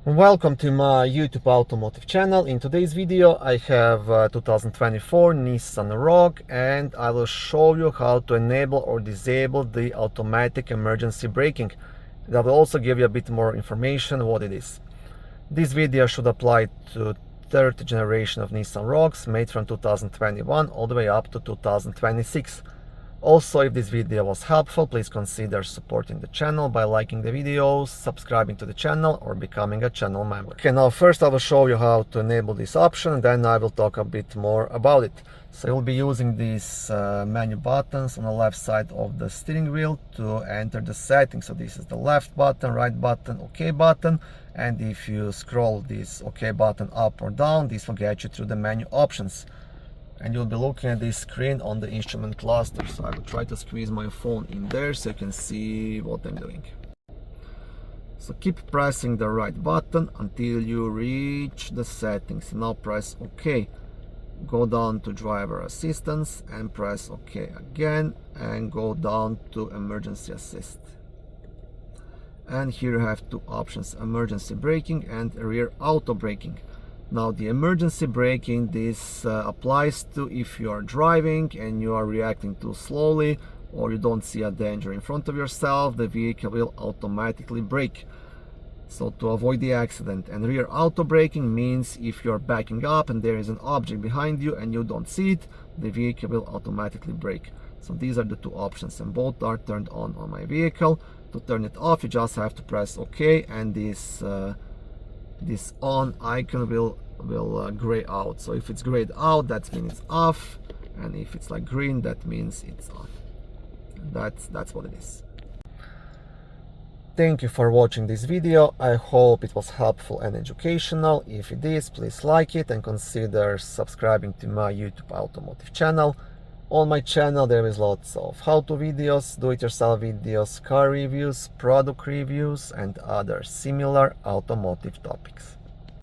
Welcome to my YouTube automotive channel. In today's video I have 2024 Nissan Rogue, and I will show you how to enable or disable the automatic emergency braking. That will also give you a bit more information what it is. This video should apply to third generation of Nissan Rogues made from 2021 all the way up to 2026. Also, if this video was helpful, please consider supporting the channel by liking the videos, subscribing to the channel, or becoming a channel member. Okay, now first I will show you how to enable this option, and then I will talk a bit more about it. So you'll be using these menu buttons on the left side of the steering wheel to enter the settings. So this is the left button, right button, OK button, and if you scroll this OK button up or down, this will get you through the menu options. And you'll be looking at this screen on the instrument cluster. So I will try to squeeze my phone in there so you can see what I'm doing. So keep pressing the right button until you reach the settings. Now press OK. Go down to driver assistance and press OK again, and go down to emergency assist. And here you have two options: emergency braking and rear auto braking. Now the emergency braking, this applies to if you are driving and you are reacting too slowly, or you don't see a danger in front of yourself, the vehicle will automatically brake, so to avoid the accident. And rear auto braking means if you're backing up and there is an object behind you and you don't see it, the vehicle will automatically brake. So these are the two options, and both are turned on my vehicle. To turn it off, you just have to press OK, and this on icon will gray out. So if it's grayed out, that means it's off, and if it's like green, that means it's on. That's what it is. Thank you for watching this video. I hope it was helpful and educational. If it is, please like it and consider subscribing to my YouTube automotive channel. On my channel there is lots of how-to videos, do-it-yourself videos, car reviews, product reviews, and other similar automotive topics.